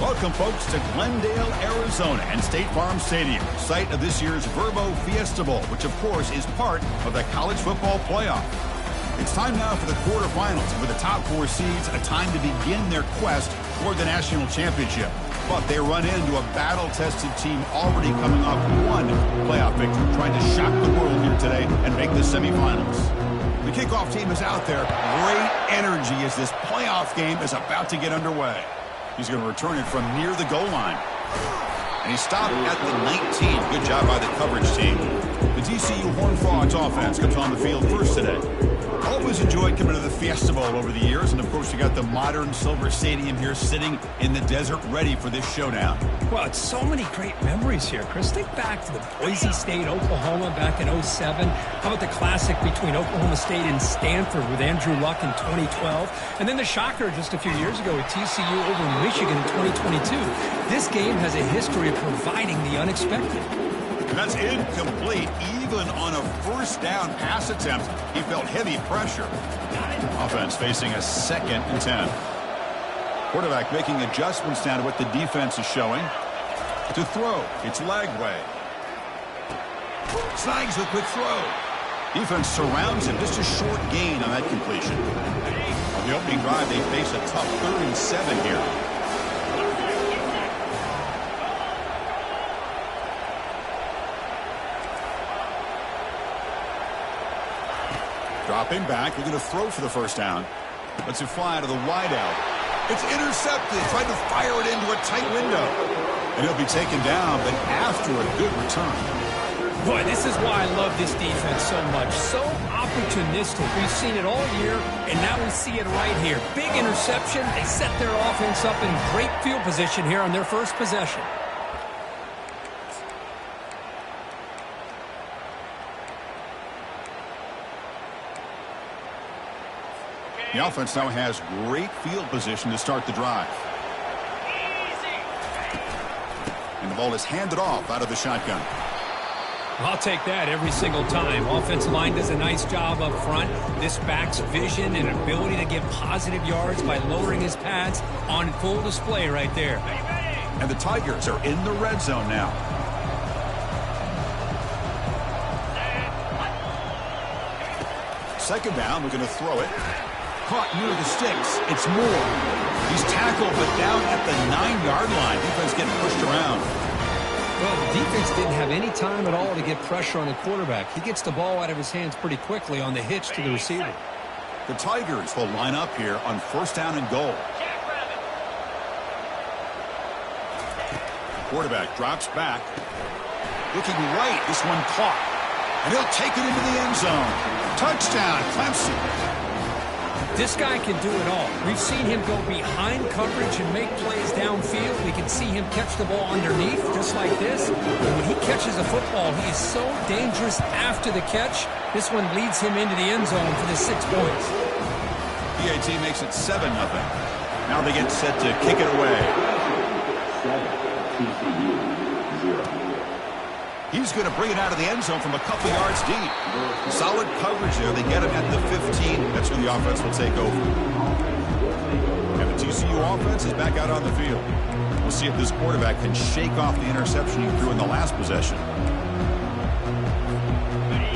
Welcome, folks, to Glendale, Arizona, and State Farm Stadium, site of this year's Verbo Fiesta Bowl, which, of course, is part of the college football playoff. It's time now for the quarterfinals, and with the top 4 seeds, a time to begin their quest toward the national championship. But they run into a battle-tested team already coming off one playoff victory, trying to shock the world here today and make the semifinals. The kickoff team is out there. Great energy as this playoff game is about to get underway. He's going to return it from near the goal line. And he stopped at the 19. Good job by the coverage team. The TCU Horned Frogs offense comes on the field first today. Always enjoyed coming to the Fiesta Bowl over the years. And, of course, you got the modern Silver Stadium here sitting in the desert ready for this showdown. Well, it's so many great memories here, Chris. Think back to the Boise State, Oklahoma back in 07. How about the classic between Oklahoma State and Stanford with Andrew Luck in 2012? And then the shocker just a few years ago with TCU over Michigan in 2022. This game has a history of providing the unexpected. And that's incomplete. Even on a first down pass attempt, he felt heavy pressure. Offense facing a 2nd and 10. Quarterback making adjustments now to what the defense is showing. To throw, it's Lagway. Snags a quick throw. Defense surrounds him. Just a short gain on that completion. On the opening drive, they face a tough 3rd and 7 here. Dropping back, we're going to throw for the first down. Lets it fly out of the wideout. It's intercepted, trying to fire it into a tight window. And he'll be taken down, but after a good return. Boy, this is why I love this defense so much. So opportunistic. We've seen it all year, and now we see it right here. Big interception. They set their offense up in great field position here on their first possession. The offense now has great field position to start the drive. And the ball is handed off out of the shotgun. I'll take that every single time. Offensive line does a nice job up front. This back's vision and ability to get positive yards by lowering his pads on full display right there. And the Tigers are in the red zone now. Second down, we're going to throw it. Caught near the sticks. It's Moore. He's tackled, but down at the 9-yard line. Defense getting pushed around. Well, the defense didn't have any time at all to get pressure on the quarterback. He gets the ball out of his hands pretty quickly on the hitch to the receiver. The Tigers will line up here on first down and goal. Quarterback drops back. Looking right. This one caught. And he'll take it into the end zone. Touchdown, Clemson. This guy can do it all. We've seen him go behind coverage and make plays downfield. We can see him catch the ball underneath, just like this. And when he catches a football, he is so dangerous after the catch. This one leads him into the end zone for the 6 points. PAT makes it 7-0. Now they get set to kick it away. He's going to bring it out of the end zone from a couple yards deep. Solid coverage there. They get him at the 15. That's where the offense will take over. And the TCU offense is back out on the field. We'll see if this quarterback can shake off the interception he threw in the last possession.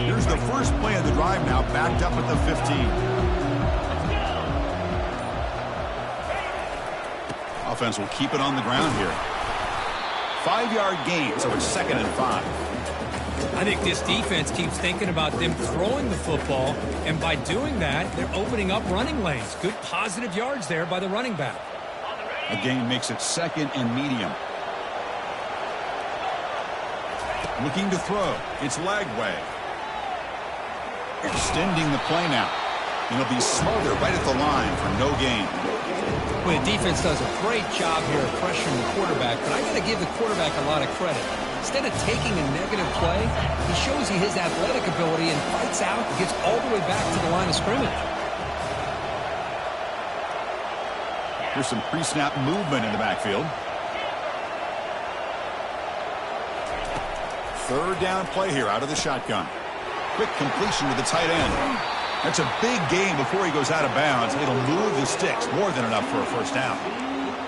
Here's the first play of the drive now, backed up at the 15. Offense will keep it on the ground here. 5-yard gain, so it's 2nd and 5. I think this defense keeps thinking about them throwing the football, and by doing that, they're opening up running lanes. Good positive yards there by the running back. A gain makes it 2nd and medium. Looking to throw. It's Lagway. Extending the play now. And he'll be smothered right at the line for no gain. Well, the defense does a great job here of pressuring the quarterback, but I got to give the quarterback a lot of credit. Instead of taking a negative play, he shows you his athletic ability and fights out and gets all the way back to the line of scrimmage. Here's some pre-snap movement in the backfield. 3rd down play here out of the shotgun. Quick completion to the tight end. That's a big gain before he goes out of bounds. It'll move the sticks, more than enough for a first down.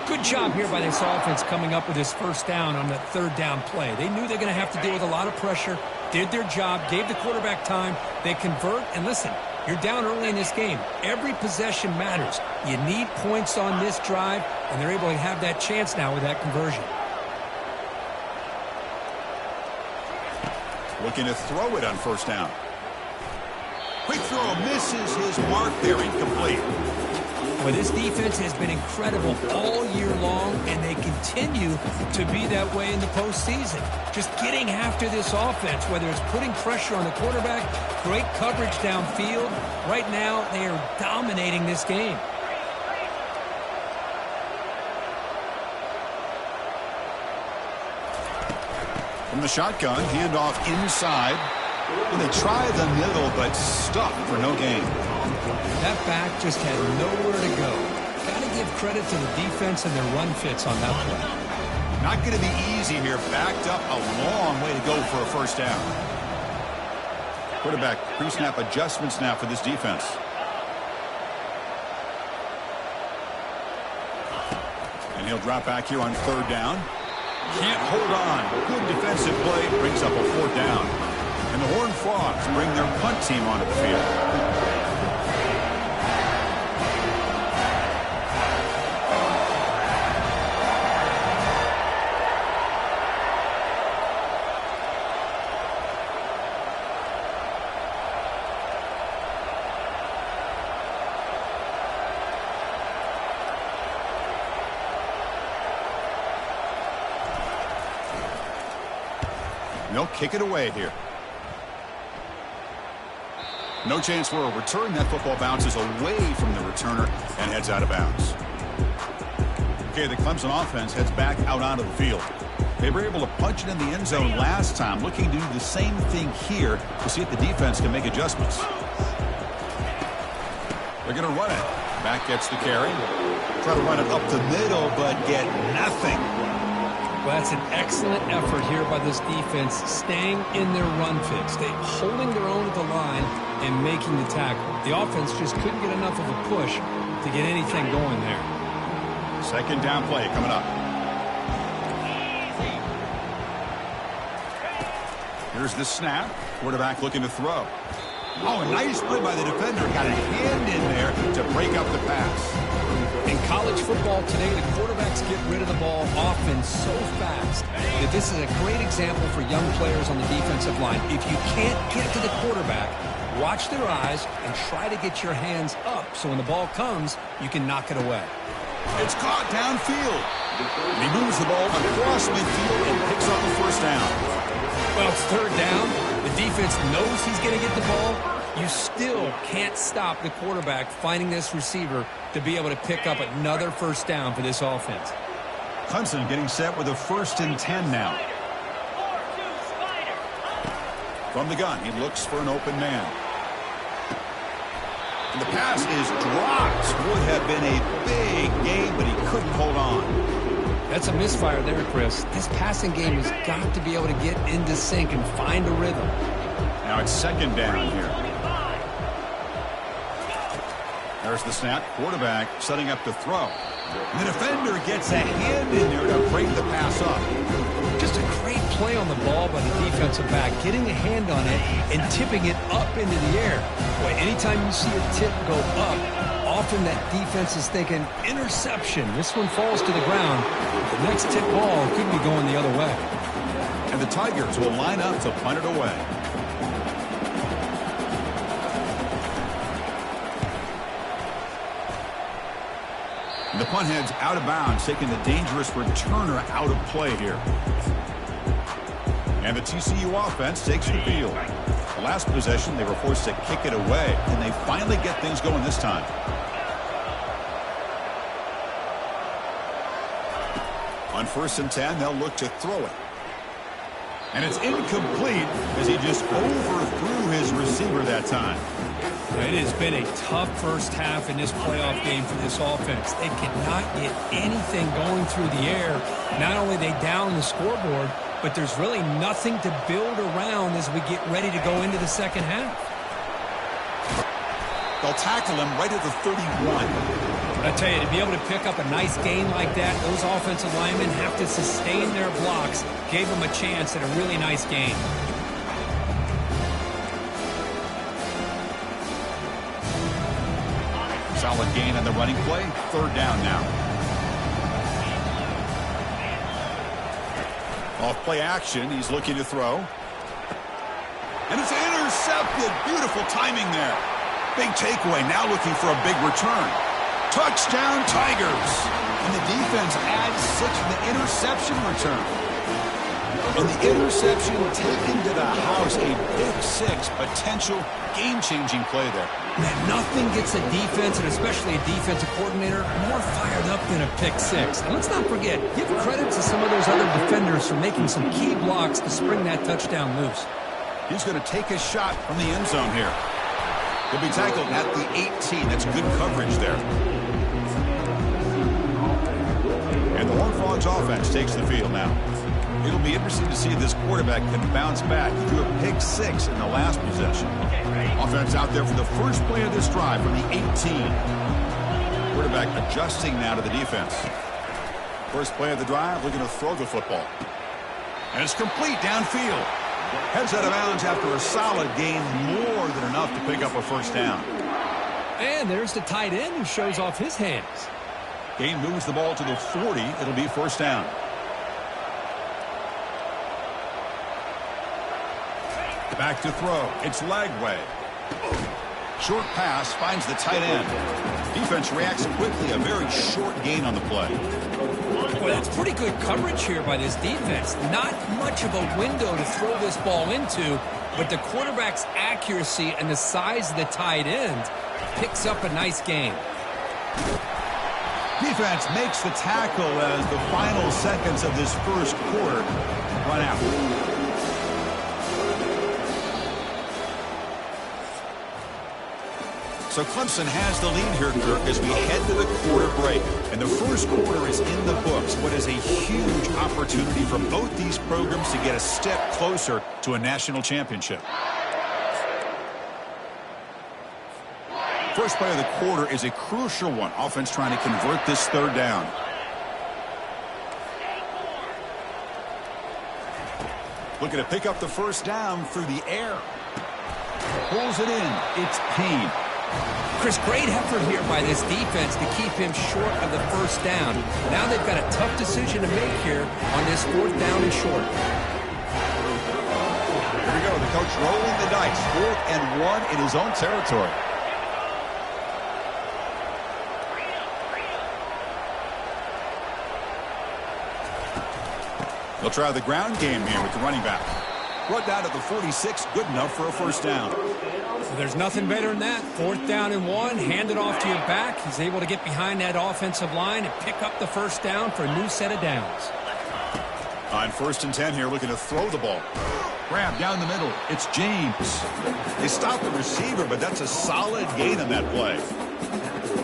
Good job here by this offense coming up with this first down on that third down play. They knew they're going to have to deal with a lot of pressure, did their job, gave the quarterback time. They convert, and listen, you're down early in this game. Every possession matters. You need points on this drive, and they're able to have that chance now with that conversion. Looking to throw it on first down. Quick throw, misses his mark there, incomplete. Well, this defense has been incredible all year long, and they continue to be that way in the postseason. Just getting after this offense, whether it's putting pressure on the quarterback, great coverage downfield. Right now, they are dominating this game. From the shotgun, handoff inside. And they try the middle, but stuck for no gain. That back just had nowhere to go. Got to give credit to the defense and their run fits on that play. Not going to be easy here. Backed up a long way to go for a first down. Quarterback pre-snap adjustments now for this defense. And he'll drop back here on third down. Can't hold on. Good defensive play. Brings up a fourth down. And the Horned Frogs bring their punt team onto the field. They'll kick it away here. No chance for a return. That football bounces away from the returner and heads out of bounds. Okay, the Clemson offense heads back out onto the field. They were able to punch it in the end zone last time, looking to do the same thing here to see if the defense can make adjustments. They're going to run it. Back gets the carry. Try to run it up the middle, but get nothing. Well, that's an excellent effort here by this defense, staying in their run fits. They holding their own at the line and making the tackle. The offense just couldn't get enough of a push to get anything going there. Second down play coming up. Here's the snap. Quarterback looking to throw. Oh, a nice play by the defender. Got a hand in there to break up the pass. In college football today, the quarterbacks get rid of the ball often so fast that this is a great example for young players on the defensive line. If you can't get to the quarterback, watch their eyes and try to get your hands up so when the ball comes, you can knock it away. It's caught downfield. And he moves the ball across midfield and picks up the first down. Well, it's third down. The defense knows he's going to get the ball. You still can't stop the quarterback finding this receiver to be able to pick up another first down for this offense. Clemson getting set with a 1st and 10 now. From the gun, he looks for an open man. And the pass is dropped. Would have been a big game, but he couldn't hold on. That's a misfire there, Chris. This passing game has got to be able to get into sync and find a rhythm. Now it's second down here. There's the snap. Quarterback setting up to throw. And the defender gets a hand in there to break the pass up. Just a great play on the ball by the defensive back, getting a hand on it and tipping it up into the air. Boy, anytime you see a tip go up, often that defense is thinking interception. This one falls to the ground. The next tip ball could be going the other way. And the Tigers will line up to punt it away. The punt heads out of bounds, taking the dangerous returner out of play here. And the TCU offense takes the field. The last possession, they were forced to kick it away, and they finally get things going this time. On 1st and 10, they'll look to throw it. And it's incomplete as he just overthrew his receiver that time. It has been a tough first half in this playoff game for this offense. They cannot get anything going through the air. Not only are they down the scoreboard, but there's really nothing to build around as we get ready to go into the second half. They'll tackle him right at the 31. I tell you, to be able to pick up a nice gain like that, those offensive linemen have to sustain their blocks. Gave them a chance at a really nice gain. Solid gain on the running play. Third down now. Off play action. He's looking to throw. And it's intercepted. Beautiful timing there. Big takeaway. Now looking for a big return. Touchdown, Tigers. And the defense adds 6 from the interception return. And the interception taken to the house. A big 6. Potential game-changing play there. Man, nothing gets a defense, and especially a defensive coordinator, more fired up than a pick 6. And let's not forget, give credit to some of those other defenders for making some key blocks to spring that touchdown loose. He's going to take a shot from the end zone here. He'll be tackled at the 18. That's good coverage there. And the Horned Frogs offense takes the field now. It'll be interesting to see if this quarterback can bounce back. He threw a pick 6 in the last possession. Offense out there for the first play of this drive from the 18. Quarterback adjusting now to the defense. First play of the drive, looking to throw the football. And it's complete downfield. Heads out of bounds after a solid gain, more than enough to pick up a first down. And there's the tight end who shows off his hands. Gain moves the ball to the 40. It'll be first down. Back to throw. It's Lagway. Short pass finds the tight end. Defense reacts quickly. A very short gain on the play. Well, that's pretty good coverage here by this defense. Not much of a window to throw this ball into, but the quarterback's accuracy and the size of the tight end picks up a nice gain. Defense makes the tackle as the final seconds of this first quarter run out. So Clemson has the lead here, Kirk, as we head to the quarter break. And the first quarter is in the books. What is a huge opportunity for both these programs to get a step closer to a national championship. First play of the quarter is a crucial one. Offense trying to convert this third down. Looking to pick up the first down through the air. Pulls it in. It's Payne. Chris, great effort here by this defense to keep him short of the first down. Now they've got a tough decision to make here on this fourth down and short. Here we go. The coach rolling the dice. 4th and 1 in his own territory. They'll try the ground game here with the running back. Brought down to the 46. Good enough for a first down. So there's nothing better than that. 4th down and 1. Hand it off to your back. He's able to get behind that offensive line and pick up the first down for a new set of downs. On 1st and 10 here, looking to throw the ball. Grab down the middle. It's James. They stop the receiver, but that's a solid gain on that play.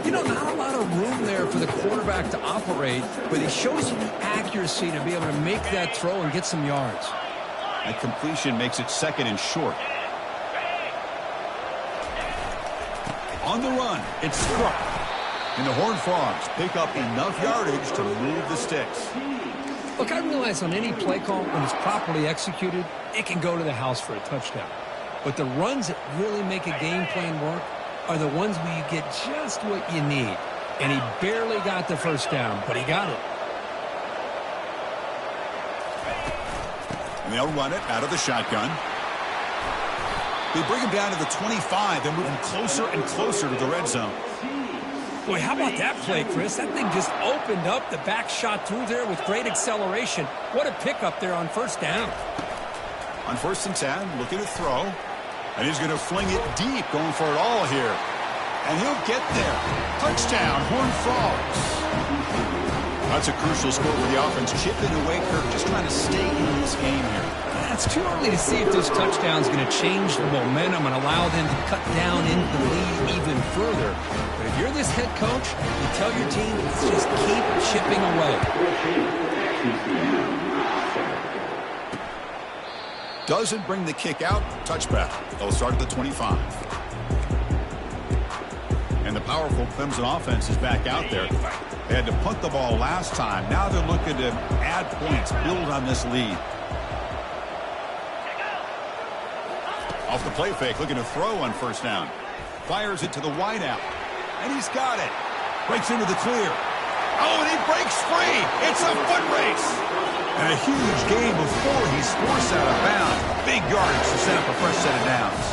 You know, not a lot of room there for the quarterback to operate, but he shows you the accuracy to be able to make that throw and get some yards. That completion makes it 2nd and short. On the run, it's Struck. And the Horned Frogs pick up enough yardage to move the sticks. Look, I realize on any play call, when it's properly executed, it can go to the house for a touchdown. But the runs that really make a game plan work are the ones where you get just what you need. And he barely got the first down, but he got it. And they'll run it out of the shotgun. They bring him down to the 25. They're moving closer and closer to the red zone. Boy, how about that play, Chris? That thing just opened up. The back shot through there with great acceleration. What a pickup there on first down. On 1st and 10, looking to throw. And he's going to fling it deep, going for it all here. And he'll get there. Touchdown, Horned Frogs. That's a crucial score for the offense. Chipping away, Kirk, just trying to stay in this game here. It's too early to see if this touchdown is going to change the momentum and allow them to cut down into the lead even further. But if you're this head coach, you tell your team, let's just keep chipping away. Doesn't bring the kick out. Touchback. They'll start at the 25. powerful Clemson offense is back out there. They had to punt the ball last time. Now they're looking to add points, build on this lead. Off the play fake, looking to throw on first down. Fires it to the wideout. And he's got it. Breaks into the clear. Oh, and he breaks free. It's a foot race. And a huge gain before he's forced out of bounds. Big yardage to set up a fresh set of downs.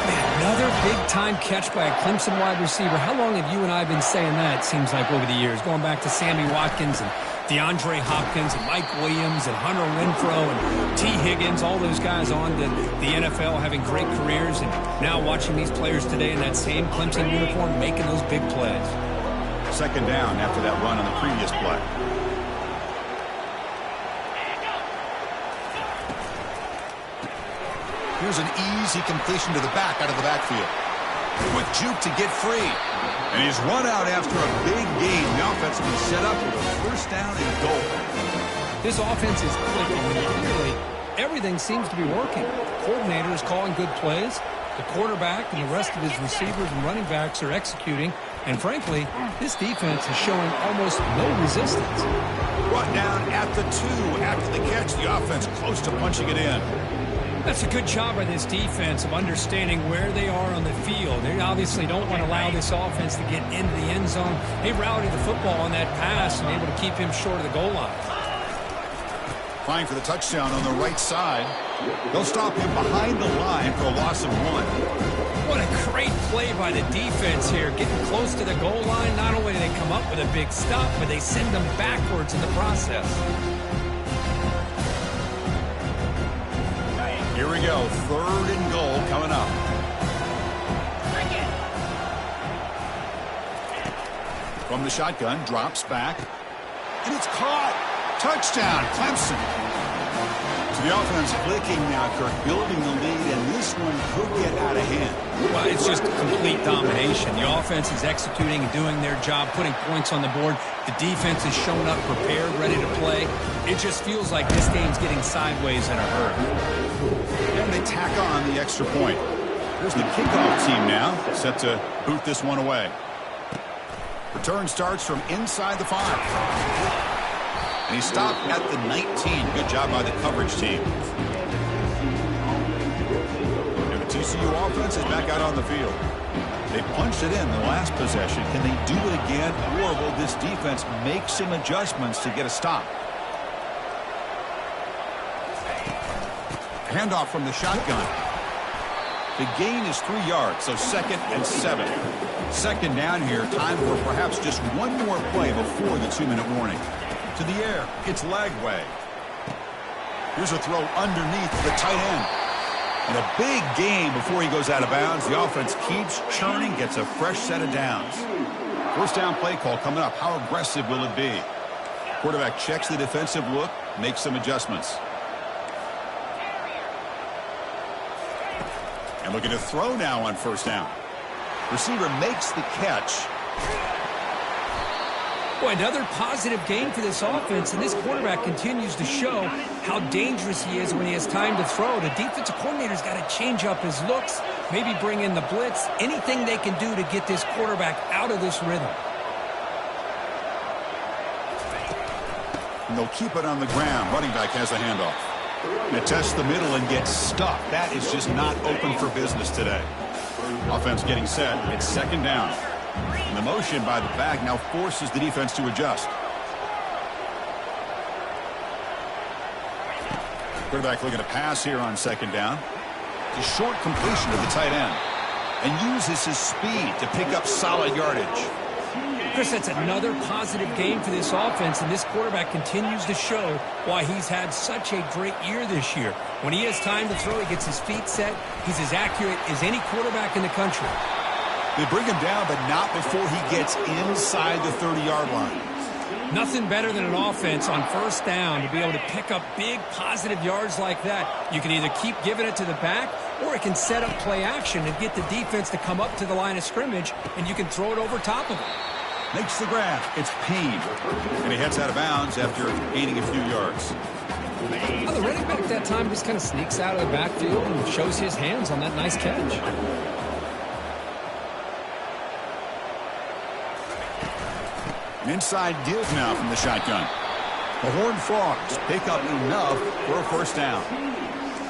Man, another big-time catch by a Clemson wide receiver. How long have you and I been saying that, it seems like, over the years? Going back to Sammy Watkins and DeAndre Hopkins and Mike Williams and Hunter Renfrow and T. Higgins, all those guys on to the NFL having great careers, and now watching these players today in that same Clemson uniform making those big plays. Second down after that run on the previous play. Here's an easy completion to the back out of the backfield. Quick juke to get free. And he's run out after a big gain. The offense can set up with a first down and goal. This offense is clicking. Really, everything seems to be working. The coordinator is calling good plays. The quarterback and the rest of his receivers and running backs are executing. And frankly, this defense is showing almost no resistance. Brought down at the 2 after the catch. The offense close to punching it in. That's a good job by this defense of understanding where they are on the field. They obviously don't want to allow this offense to get into the end zone. They routed the football on that pass and able to keep him short of the goal line. Trying for the touchdown on the right side. They'll stop him behind the line for a loss of 1. What a great play by the defense here. Getting close to the goal line, not only do they come up with a big stop, but they send them backwards in the process. Here we go, 3rd and goal coming up. From the shotgun, drops back. And it's caught. Touchdown, Clemson. To the offense, flicking now, Kirk, building the lead, and this one could get out of hand. Well, it's just complete domination. The offense is executing and doing their job, putting points on the board. The defense is showing up prepared, ready to play. It just feels like this game's getting sideways in a hurry. And they tack on the extra point. Here's the kickoff team now, set to boot this one away. Return starts from inside the 5. And he stopped at the 19. Good job by the coverage team. And the TCU offense is back out on the field. They punched it in the last possession. Can they do it again, or will this defense make some adjustments to get a stop? Handoff from the shotgun. The gain is 3 yards, so 2nd and 7. Second down here, time for perhaps just one more play before the 2-minute warning. To the air, it's Lagway. Here's a throw underneath the tight end. And a big gain before he goes out of bounds. The offense keeps churning, gets a fresh set of downs. First down play call coming up. How aggressive will it be? Quarterback checks the defensive look, makes some adjustments. And looking to throw now on first down. Receiver makes the catch. Boy, another positive game for this offense, and this quarterback continues to show how dangerous he is when he has time to throw. The defensive coordinator's got to change up his looks, maybe bring in the blitz, anything they can do to get this quarterback out of this rhythm. And they'll keep it on the ground. Running back has the handoff. And tests the middle and gets stuck. That is just not open for business today. Offense getting set. It's second down. And the motion by the back now forces the defense to adjust. Quarterback looking to pass here on second down. It's a short completion to the tight end. And uses his speed to pick up solid yardage. Chris, that's another positive game for this offense, and this quarterback continues to show why he's had such a great year this year. When he has time to throw, he gets his feet set. He's as accurate as any quarterback in the country. They bring him down, but not before he gets inside the 30-yard line. Nothing better than an offense on first down to be able to pick up big positive yards like that. You can either keep giving it to the back, or it can set up play action and get the defense to come up to the line of scrimmage, and you can throw it over top of it. Makes the grab. It's Payne. And he heads out of bounds after gaining a few yards. Well, the running back that time just kind of sneaks out of the backfield and shows his hands on that nice catch. An inside give now from the shotgun. The Horned Frogs pick up enough for a first down.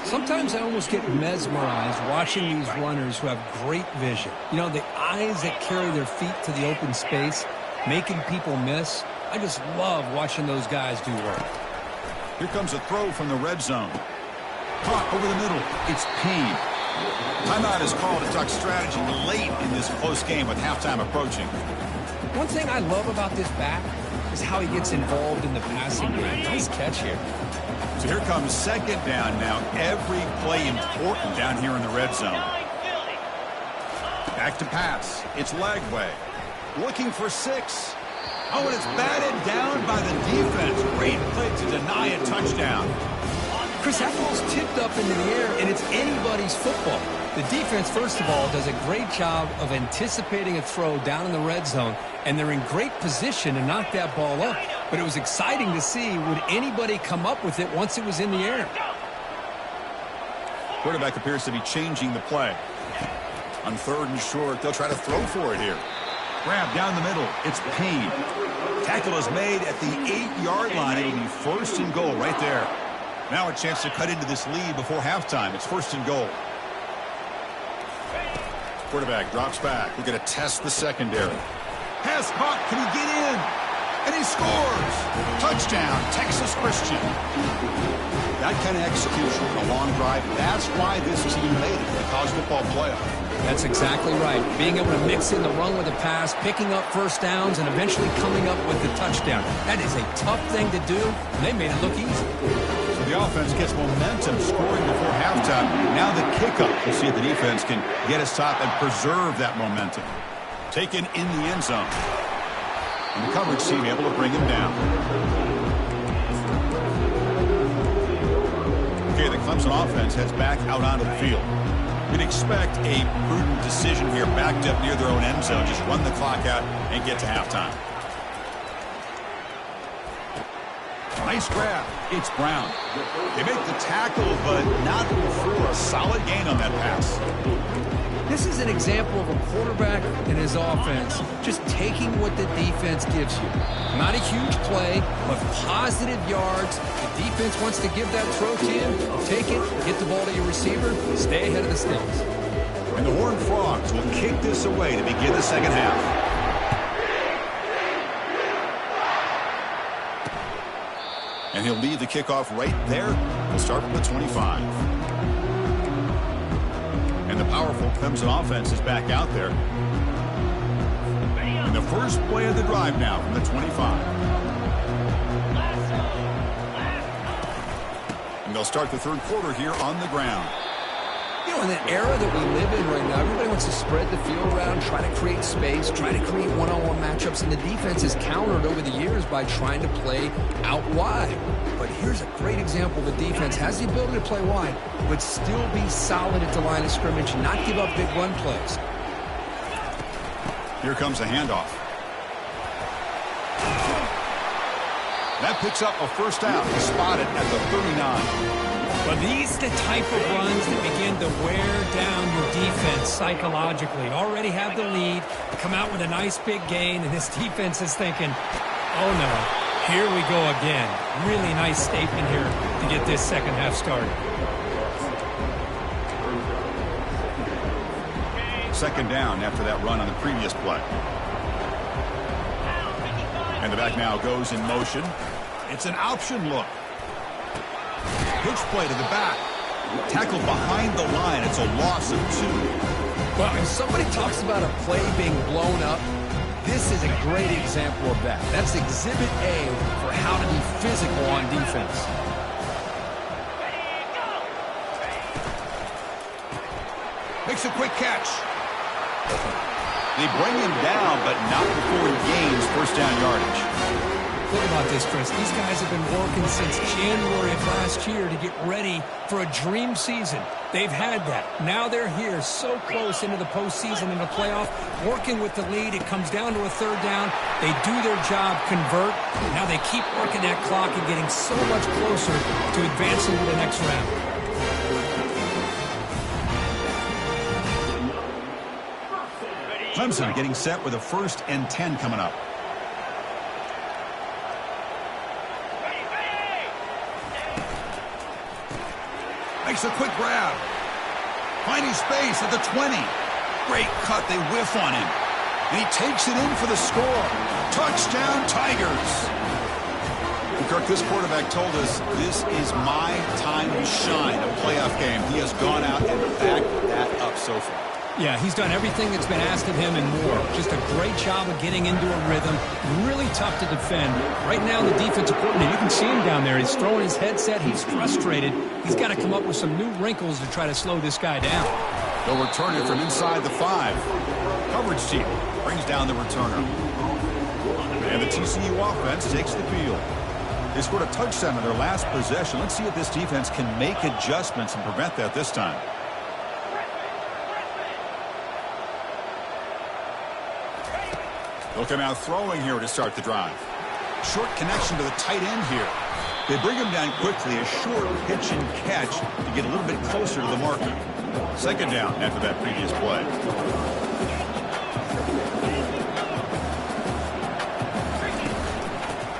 Sometimes I almost get mesmerized watching these runners who have great vision. You know, the eyes that carry their feet to the open space, making people miss. I just love watching those guys do work. Here comes a throw from the red zone. Caught over the middle. It's Payne. Timeout is called to talk strategy late in this close game with halftime approaching. One thing I love about this back is how he gets involved in the passing game. Nice catch here. So here comes second down now. Every play important down here in the red zone. Back to pass. It's Lagway. Looking for 6. Oh, and it's batted down by the defense. Great play to deny a touchdown. Chris, that ball's tipped up into the air, and it's anybody's football. The defense, first of all, does a great job of anticipating a throw down in the red zone, and they're in great position to knock that ball up. But it was exciting to see, would anybody come up with it once it was in the air? Quarterback appears to be changing the play. On 3rd and short, they'll try to throw for it here. Grab down the middle. It's Payne. Tackle is made at the 8-yard line. It'll be 1st and goal right there. Now a chance to cut into this lead before halftime. It's 1st and goal. Quarterback drops back. We're going to test the secondary. Pass caught. Can he get in? And he scores. Touchdown, Texas Christian. That kind of execution on a long drive, that's why this team made it to the college football playoff. That's exactly right. Being able to mix in the run with a pass, picking up first downs, and eventually coming up with the touchdown. That is a tough thing to do, and they made it look easy. So the offense gets momentum, scoring before halftime. Now the kickoff. We'll see if the defense can get us top and preserve that momentum. Taken in the end zone. And the coverage team able to bring him down. Okay, the Clemson offense heads back out onto the field. You'd expect a prudent decision here, backed up near their own end zone. Just run the clock out and get to halftime. Nice grab. It's Brown. They make the tackle, but not before a solid gain on that pass. This is an example of a quarterback and his offense just taking what the defense gives you. Not a huge play, but positive yards. The defense wants to give that throw to you. Take it, get the ball to your receiver, stay ahead of the sticks. And the Horned Frogs will kick this away to begin the second half. And he'll lead the kickoff right there. We'll start from the 25. And the powerful Clemson offense is back out there. And the first play of the drive now from the 25. And they'll start the third quarter here on the ground. You know, in the era that we live in right now, everybody wants to spread the field around, try to create space, try to create one-on-one matchups, and the defense is countered over the years by trying to play out wide. But here's a great example. The defense has the ability to play wide, but still be solid at the line of scrimmage, not give up big run plays. Here comes a handoff. That picks up a first down. He's spotted at the 39. But these are the type of runs that begin to wear down your defense psychologically. Already have the lead, come out with a nice big gain, and this defense is thinking, oh no, here we go again. Really nice statement here to get this second half started. Second down after that run on the previous play. And the back now goes in motion. It's an option look. Pitch play to the back. Tackled behind the line. It's a loss of 2. Well, if somebody talks about a play being blown up, this is a great example of that. That's exhibit A for how to be physical on defense. Makes a quick catch. They bring him down, but not before he gains first down yardage. Think about this, Chris. These guys have been working since January of last year to get ready for a dream season. They've had that. Now they're here so close into the postseason and the playoff, working with the lead. It comes down to a third down. They do their job, convert. Now they keep working that clock and getting so much closer to advancing to the next round. Clemson getting set with a 1st and 10 coming up. makes a quick grab. Finding space at the 20. Great cut. They whiff on him. And he takes it in for the score. Touchdown, Tigers. And Kirk, this quarterback told us this is my time to shine, a playoff game. He has gone out and backed that up so far. Yeah, he's done everything that's been asked of him and more. Just a great job of getting into a rhythm. Really tough to defend. Right now, the defensive coordinator, you can see him down there. He's throwing his headset. He's frustrated. He's got to come up with some new wrinkles to try to slow this guy down. They'll return it from inside the 5. Coverage team brings down the returner. And the TCU offense takes the field. They scored a touchdown in their last possession. Let's see if this defense can make adjustments and prevent that this time. They'll come out throwing here to start the drive. Short connection to the tight end here. They bring him down quickly, a short pitch and catch to get a little bit closer to the marker. Second down after that previous play.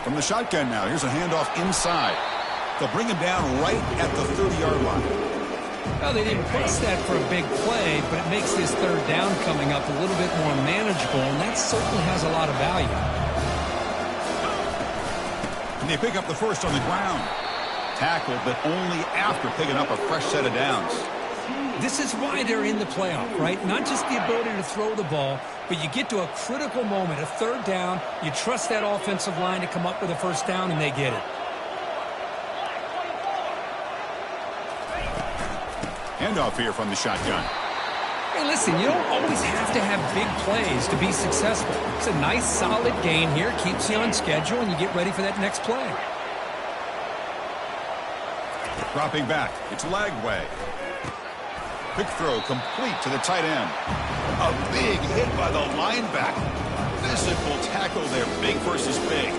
From the shotgun now, here's a handoff inside. They'll bring him down right at the 30-yard line. Well, they didn't press that for a big play, but it makes this third down coming up a little bit more manageable, and that certainly has a lot of value. And they pick up the first on the ground. Tackled, but only after picking up a fresh set of downs. This is why they're in the playoff, right? Not just the ability to throw the ball, but you get to a critical moment, a third down, you trust that offensive line to come up with a first down, and they get it. Handoff here from the shotgun. Hey, listen, you don't always have to have big plays to be successful. It's a nice, solid gain here. Keeps you on schedule, and you get ready for that next play. Dropping back. It's Lagway. Quick throw complete to the tight end. A big hit by the linebacker. Physical tackle there. Big versus big.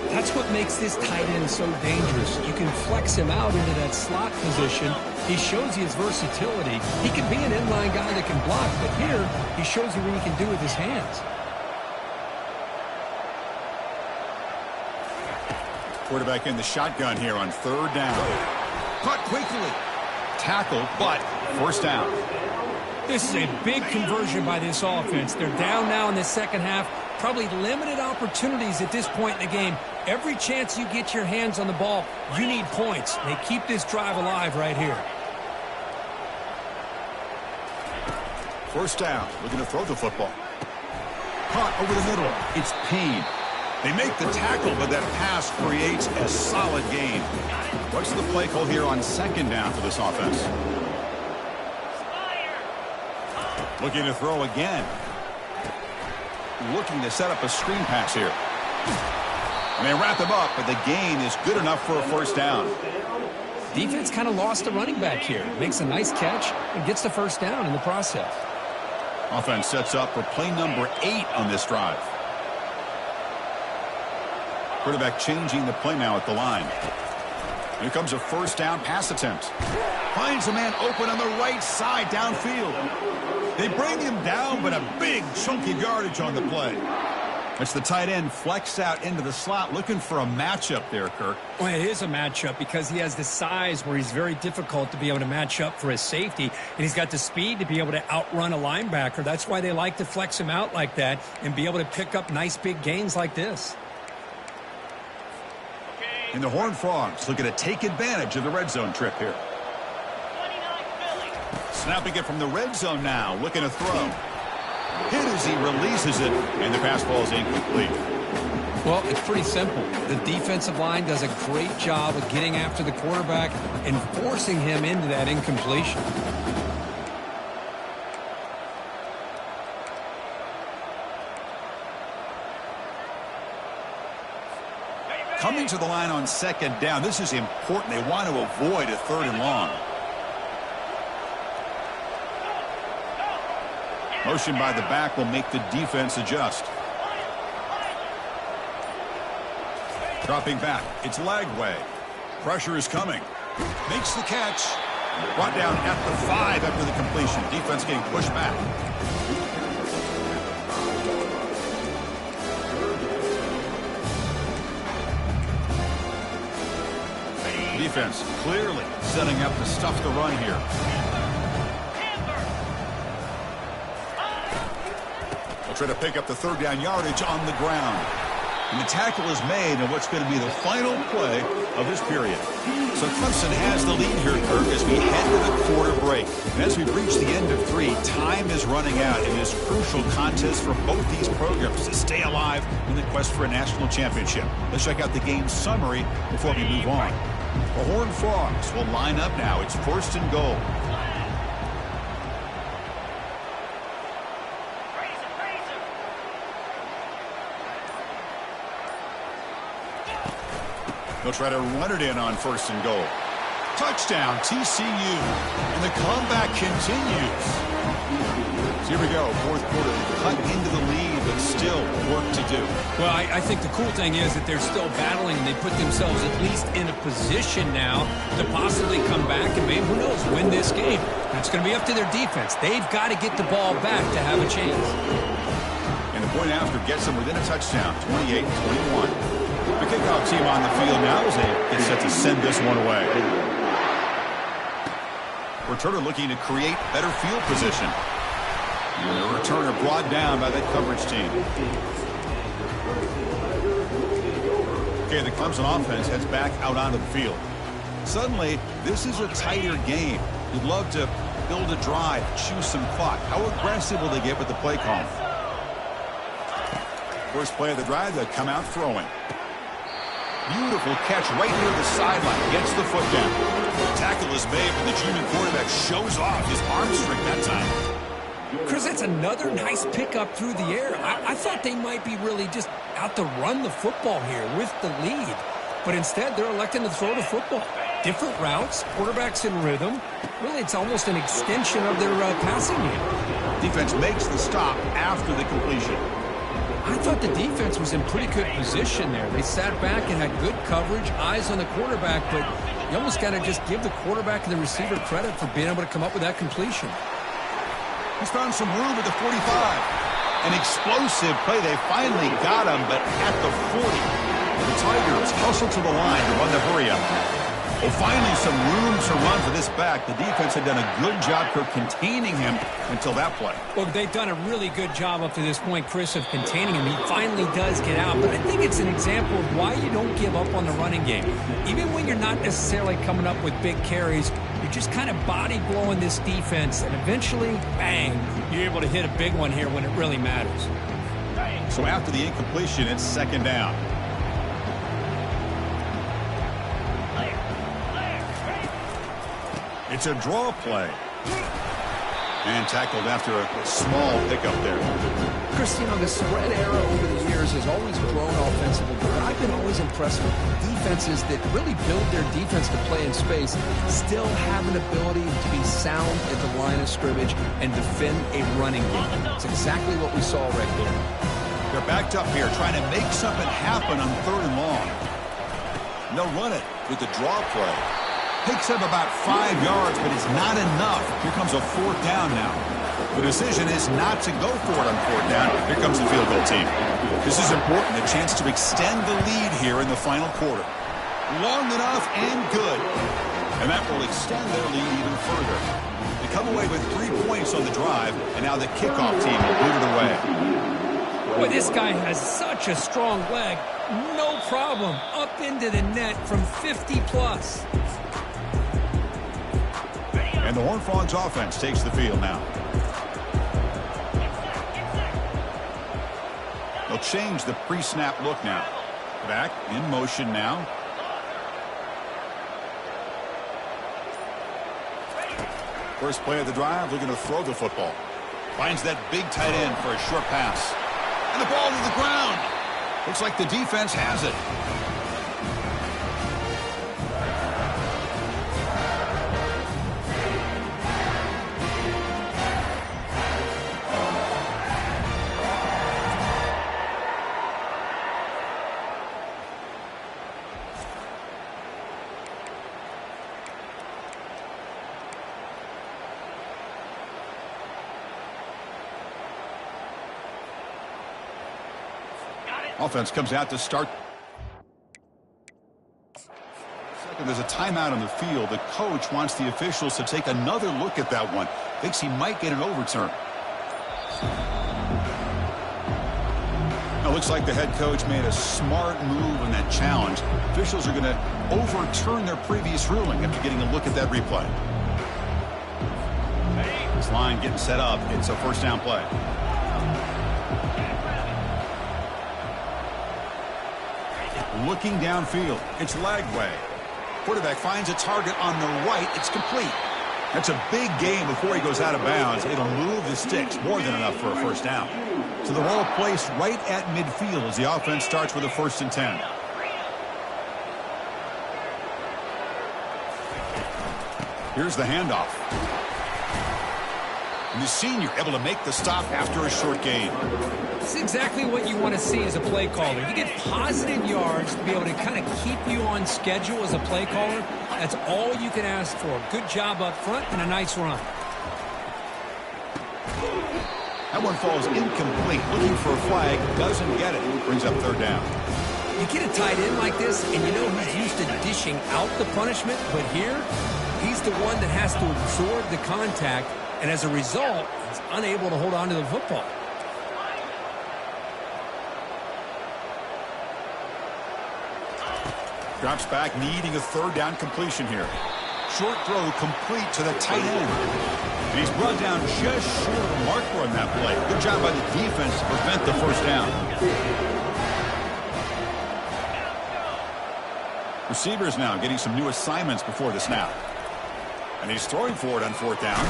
That's what makes this tight end so dangerous. You can flex him out into that slot position. He shows you his versatility. He can be an inline guy that can block, but here he shows you what he can do with his hands. Quarterback in the shotgun here on third down. Caught quickly. Tackled, but first down. This is a big conversion by this offense. They're down now in the second half. Probably limited opportunities at this point in the game. Every chance you get your hands on the ball, you need points. They keep this drive alive right here. First down. Looking to throw the football. Caught over the middle. It's Payne. They make the tackle, but that pass creates a solid gain. What's the play call here on second down for this offense? Looking to throw again. Looking to set up a screen pass here. And they wrap him up, but the gain is good enough for a first down. Defense kind of lost the running back here. Makes a nice catch and gets the first down in the process. Offense sets up for play number 8 on this drive. Quarterback changing the play now at the line. Here comes a first down pass attempt. Finds a man open on the right side downfield. They bring him down, but a big chunky yardage on the play. It's the tight end flexed out into the slot, looking for a matchup there, Kirk. Well, it is a matchup because he has the size where he's very difficult to be able to match up for his safety, and he's got the speed to be able to outrun a linebacker. That's why they like to flex him out like that and be able to pick up nice big gains like this. And the Horned Frogs looking to take advantage of the red zone trip here. Snapping it from the red zone now, looking to throw. Hit as he releases it, and the pass ball is incomplete. Well, it's pretty simple. The defensive line does a great job of getting after the quarterback and forcing him into that incompletion. Coming to the line on second down, this is important. They want to avoid a third and long. Motion by the back will make the defense adjust. Dropping back. It's Lagway. Pressure is coming. Makes the catch. Brought down at the 5 after the completion. Defense getting pushed back. defense clearly setting up to stuff the run here. They'll try to pick up the third down yardage on the ground. And the tackle is made in what's going to be the final play of this period. So Clemson has the lead here, Kirk, as we head to the quarter break. And as we reach the end of 3, time is running out in this crucial contest for both these programs to stay alive in the quest for a national championship. Let's check out the game summary before we move on. The Horned Frogs will line up now. It's 1st and goal. They'll try to run it in on 1st and goal. Touchdown, TCU. And the comeback continues. So here we go, 4th quarter. Cut into the lead, but still work to do. Well, I think the cool thing is that they're still battling, and they put themselves at least in a position now to possibly come back and maybe, who knows, win this game. And it's going to be up to their defense. They've got to get the ball back to have a chance. And the point after gets them within a touchdown, 28-21. The kickoff team on the field now as they get set to send this one away. Returner looking to create better field position. And the returner brought down by that coverage team. Okay, the Clemson offense heads back out onto the field. Suddenly, this is a tighter game. You'd love to build a drive, choose some clock. How aggressive will they get with the play call? First play of the drive, they'll come out throwing. Beautiful catch right near the sideline. Gets the foot down. The tackle is made, but the junior quarterback shows off his arm strength that time. Chris, that's another nice pickup through the air. I thought they might be really just out to run the football here with the lead. But instead, they're electing to throw the football. Different routes, quarterbacks in rhythm. Really, it's almost an extension of their passing game. Defense makes the stop after the completion. I thought the defense was in pretty good position there. They sat back and had good coverage, eyes on the quarterback, but you almost got to just give the quarterback and the receiver credit for being able to come up with that completion. He's found some room at the 45. An explosive play. They finally got him, but at the 40. The Tigers hustle to the line to run the hurry-up. Well, finally some room to run for this back. The defense had done a good job for containing him until that play. Well, they've done a really good job up to this point, Chris, of containing him. He finally does get out, but I think it's an example of why you don't give up on the running game. Even when you're not necessarily coming up with big carries, you're just kind of body blowing this defense, and eventually, bang, you're able to hit a big one here when it really matters. So after the incompletion, it's 2nd down. It's a draw play. And tackled after a small pickup there. Chris, you know, the spread era over the years has always grown offensively, but I've been always impressed with defenses that really build their defense to play in space, still have an ability to be sound at the line of scrimmage and defend a running game. It's exactly what we saw right there. They're backed up here, trying to make something happen on 3rd and long. And they'll run it with the draw play. Picks up about 5 yards, but it's not enough. Here comes a 4th down now. The decision is not to go for it on 4th down. Here comes the field goal team. This is important, a chance to extend the lead here in the final quarter. Long enough and good. And that will extend their lead even further. They come away with 3 points on the drive, and now the kickoff team will boot it away. Boy, this guy has such a strong leg. No problem. Up into the net from 50-plus. And the Horned Frogs offense takes the field now. They'll change the pre-snap look now. Back in motion now. First play of the drive, looking to throw the football. Finds that big tight end for a short pass. And the ball to the ground. Looks like the defense has it. Offense comes out to start. And there's a timeout on the field. The coach wants the officials to take another look at that one. Thinks he might get an overturn. Now, looks like the head coach made a smart move in that challenge. Officials are going to overturn their previous ruling after getting a look at that replay. This line getting set up. It's a first down play. Looking downfield. It's Lagway. Quarterback finds a target on the right. It's complete. That's a big gain before he goes out of bounds. It'll move the sticks more than enough for a first down. So the ball placed right at midfield as the offense starts with a 1st and 10. Here's the handoff. And the senior able to make the stop after a short gain. It's exactly what you want to see as a play caller. You get positive yards to be able to kind of keep you on schedule as a play caller. That's all you can ask for. Good job up front and a nice run. That one falls incomplete. Looking for a flag. Doesn't get it. Brings up 3rd down. You get a tight end like this, and you know he's used to dishing out the punishment. But here, he's the one that has to absorb the contact. And as a result, he's unable to hold on to the football. Drops back, needing a 3rd down completion here. Short throw complete to the tight end. And he's brought down just short of the marker on that play. Good job by the defense to prevent the first down. Receivers now getting some new assignments before the snap. And he's throwing for it on 4th down.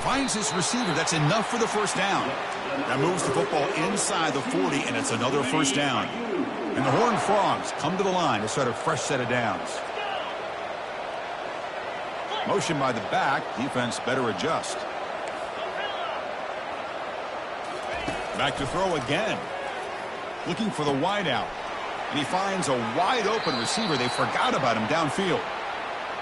Finds his receiver. That's enough for the first down. That moves the football inside the 40, and it's another first down. And the Horned Frogs come to the line to start a fresh set of downs. Motion by the back. Defense better adjust. Back to throw again. Looking for the wideout. And he finds a wide open receiver. They forgot about him downfield.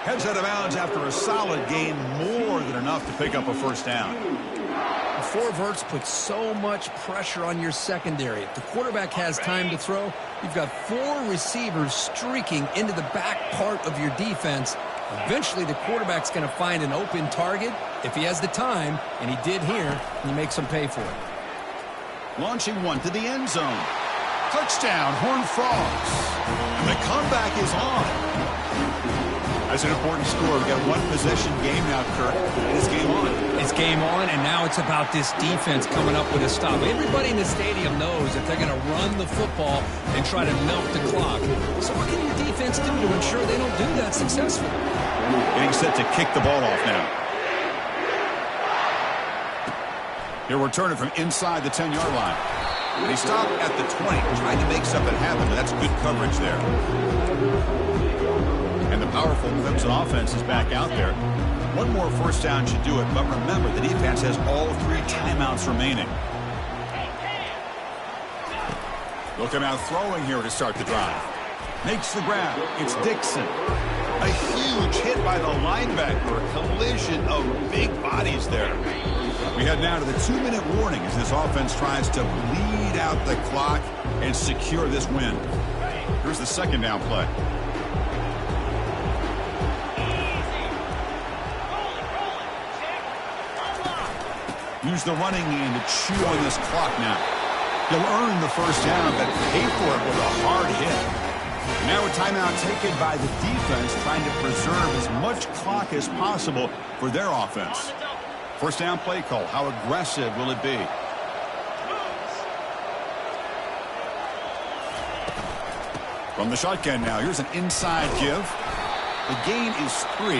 Heads out of bounds after a solid gain, more than enough to pick up a first down. Four verts put so much pressure on your secondary. If the quarterback has time to throw, you've got 4 receivers streaking into the back part of your defense. Eventually, the quarterback's going to find an open target if he has the time, and he did here, and he makes him pay for it. Launching one to the end zone. Touchdown, Horned Frogs. And the comeback is on. That's an important score. We've got 1 possession game now, Kirk. And it's game on. It's game on, and now it's about this defense coming up with a stop. Everybody in the stadium knows that they're going to run the football and try to milk the clock. So what can your defense do to ensure they don't do that successfully? Getting set to kick the ball off now. He'll return it from inside the 10-yard line. And he stopped at the 20, trying to make something happen, but that's good coverage there. And the powerful Clemson offense is back out there. 1 more first down should do it, but remember, the defense has all 3 timeouts remaining. They'll come out throwing here to start the drive. Makes the grab. It's Dixon. A huge hit by the linebacker. A collision of big bodies there. We head now to the 2-minute warning as this offense tries to bleed out the clock and secure this win. Here's the 2nd down play. Use the running game to chew on this clock now. He'll earn the first down, but pay for it with a hard hit. Now a timeout taken by the defense, trying to preserve as much clock as possible for their offense. First down play call. How aggressive will it be? From the shotgun now, here's an inside give. The gain is 3.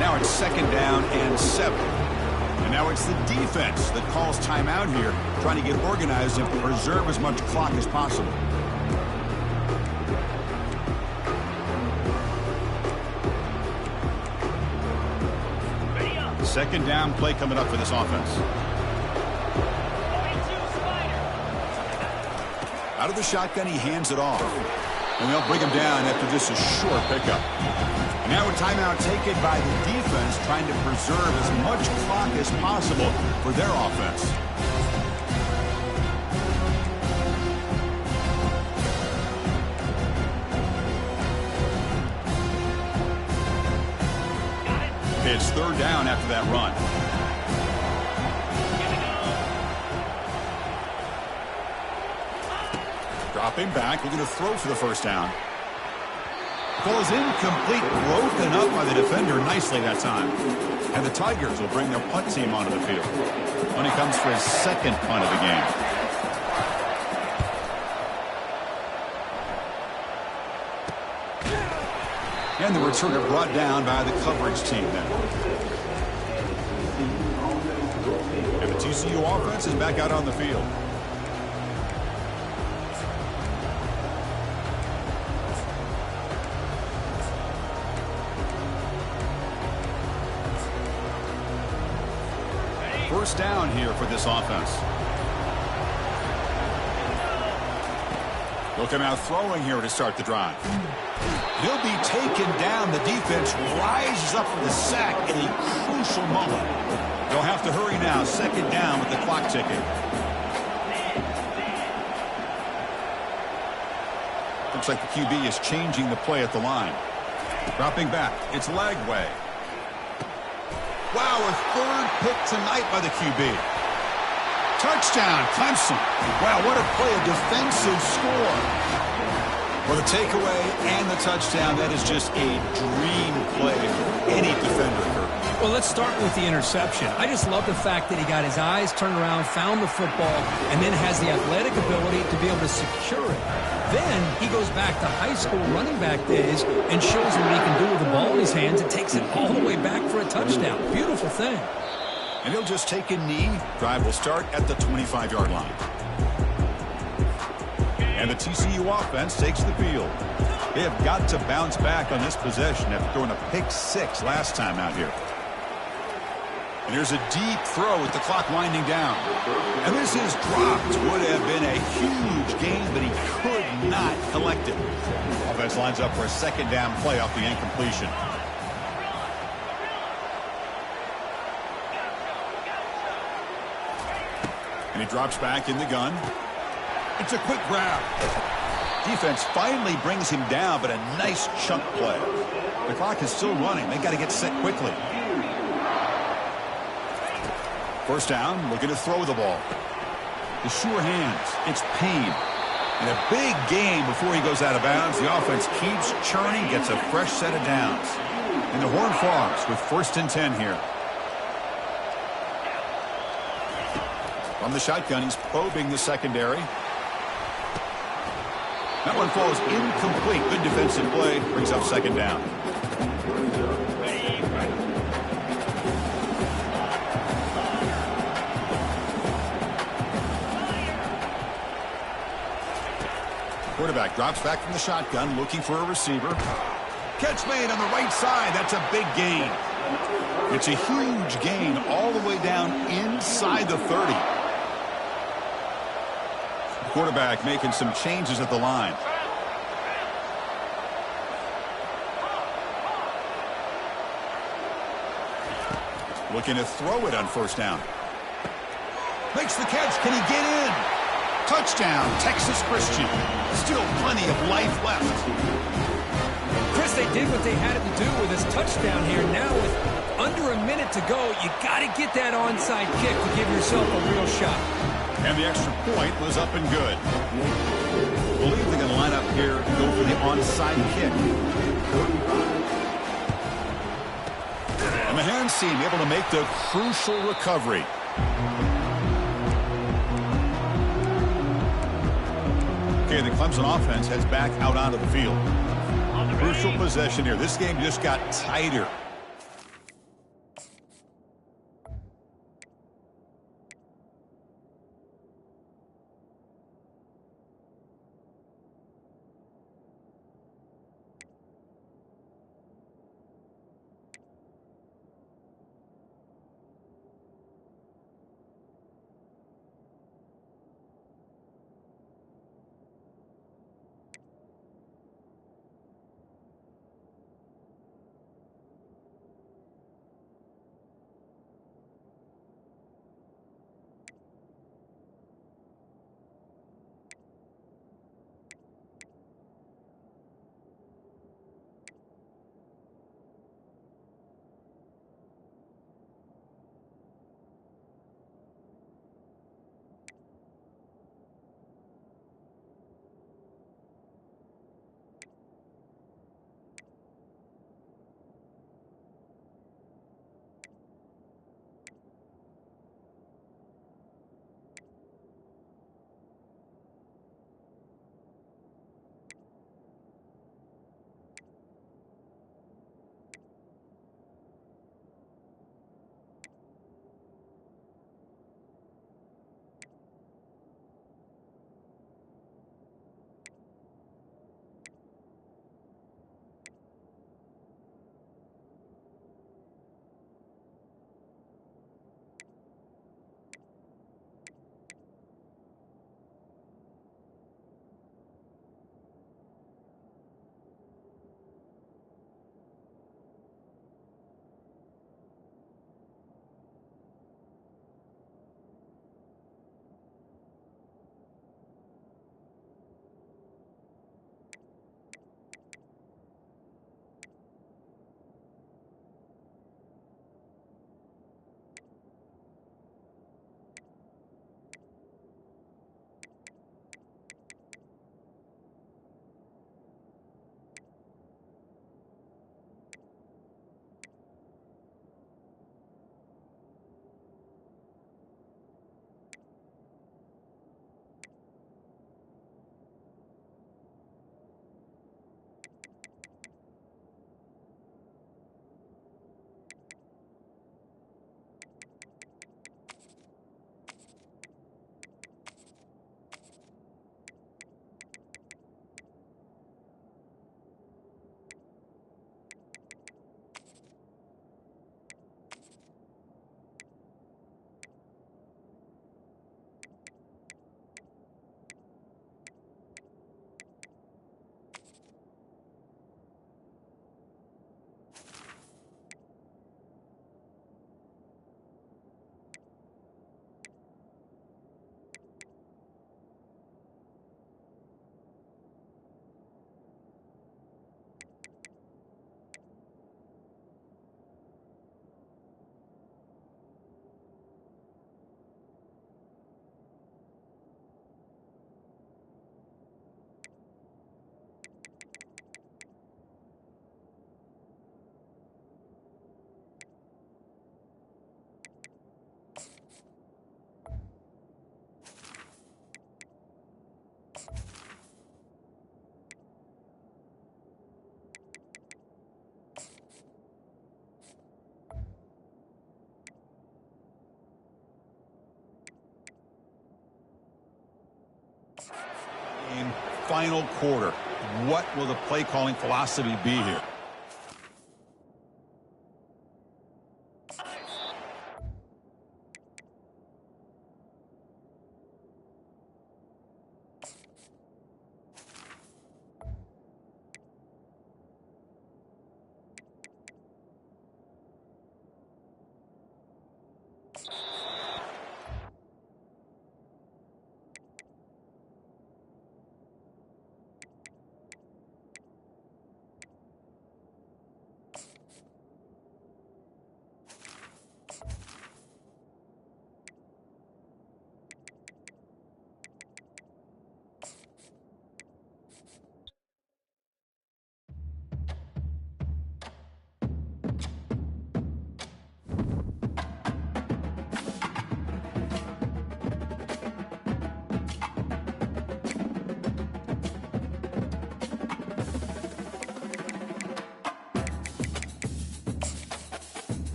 Now it's 2nd down and 7. And now it's the defense that calls timeout here, trying to get organized and preserve as much clock as possible. Second down play coming up for this offense. Out of the shotgun, he hands it off. And they'll bring him down after just a short pickup. And now a timeout taken by the defense, trying to preserve as much clock as possible for their offense. It's third down after that run. Dropping back, looking to throw for the first down. Ball is incomplete, broken up by the defender nicely that time. And the Tigers will bring their punt team onto the field when he comes for his second punt of the game. And the returner brought down by the coverage team then. And the TCU offense is back out on the field. First down here for this offense. They'll come out throwing here to start the drive. He'll be taken down. The defense rises up for the sack in a crucial moment. They'll have to hurry now. Second down with the clock ticking. Looks like the QB is changing the play at the line. Dropping back. It's Lagway. Wow, a third pick tonight by the QB. Touchdown, Clemson. Wow, what a play, a defensive score. Well, the takeaway and the touchdown, that is just a dream play for any defender, Kirk. Well, let's start with the interception. I just love the fact that he got his eyes turned around, found the football, and then has the athletic ability to be able to secure it. Then he goes back to high school running back days and shows him what he can do with the ball in his hands and takes it all the way back for a touchdown. Beautiful thing. And he'll just take a knee. Drive will start at the 25-yard line. And the TCU offense takes the field. They have got to bounce back on this possession after throwing a pick six last time out here. And here's a deep throw with the clock winding down. And this is dropped. Would have been a huge gain, but he could not collect it. Offense lines up for a second down play off the incompletion. And he drops back in the gun. It's a quick grab. Defense finally brings him down, but a nice chunk play. The clock is still running. They got to get set quickly. First down, looking to throw the ball. The sure hands. It's Payne. And a big gain before he goes out of bounds. The offense keeps churning, gets a fresh set of downs. And the Horned Frogs with 1st and 10 here. From the shotgun, he's probing the secondary. That one falls incomplete. Good defensive play. Brings up second down. Quarterback drops back from the shotgun, looking for a receiver. Catch made on the right side. That's a big gain. It's a huge gain all the way down inside the 30. The quarterback making some changes at the line. Looking to throw it on first down. Makes the catch. Can he get in? Touchdown, Texas Christian. Still plenty of life left. Chris, they did what they had to do with his touchdown here. Now with under a minute to go, you got to get that onside kick to give yourself a real shot. And the extra point was up and good. I believe they're going to line up here and go for the onside kick. And the hands seem able to make the crucial recovery. Okay, the Clemson offense heads back out onto the field. Crucial possession here. This game just got tighter. final quarter. What will the play calling philosophy be here?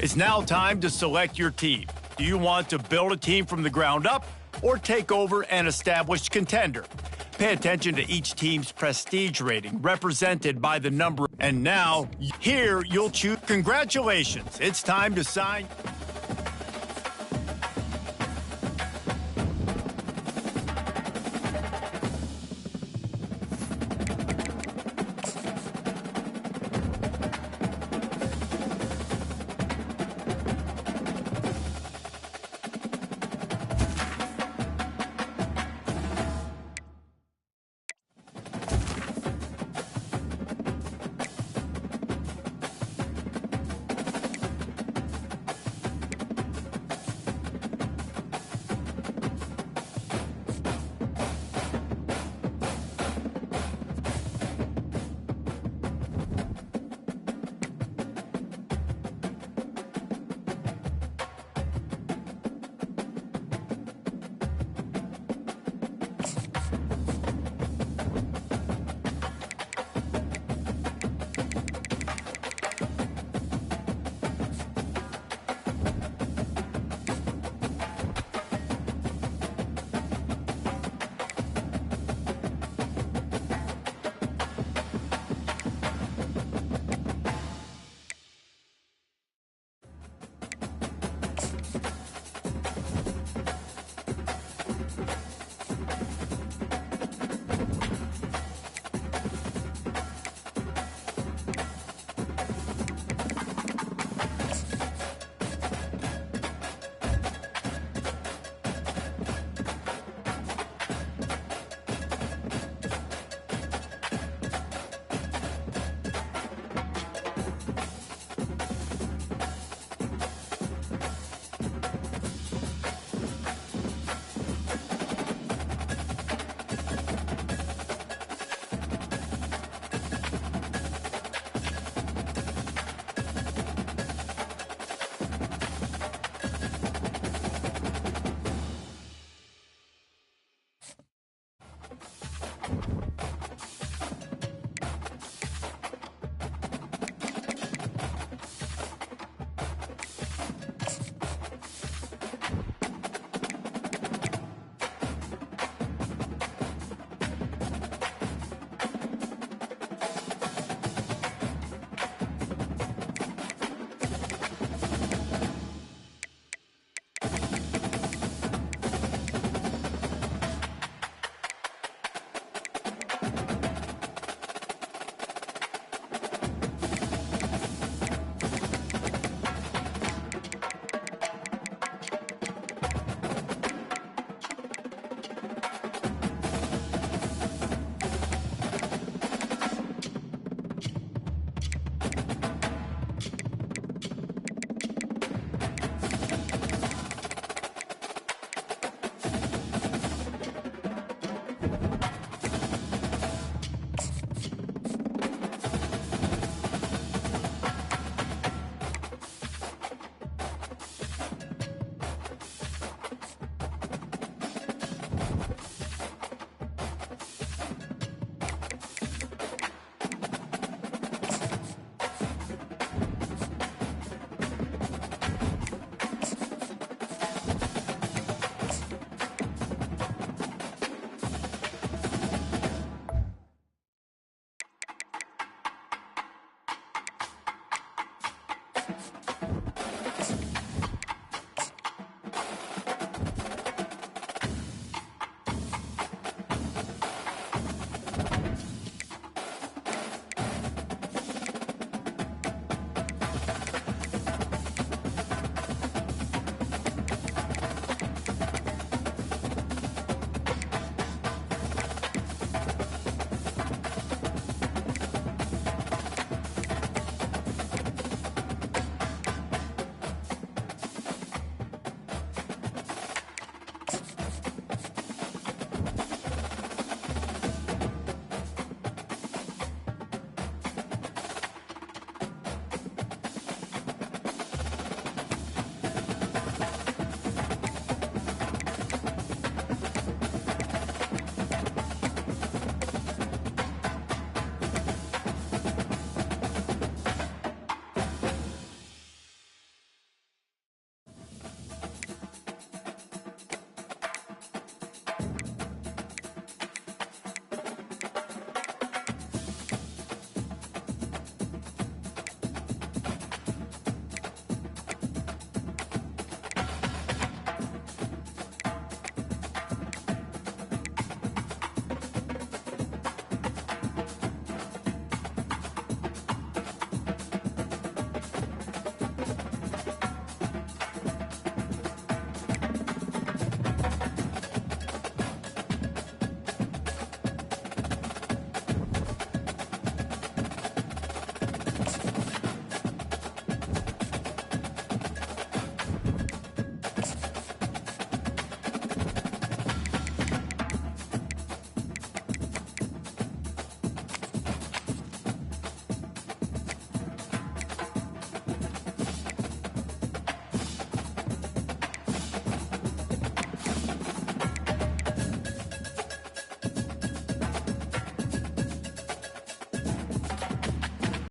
It's now time to select your team. Do you want to build a team from the ground up or take over an established contender? Pay attention to each team's prestige rating represented by the number. And now, here you'll choose. Congratulations, it's time to sign.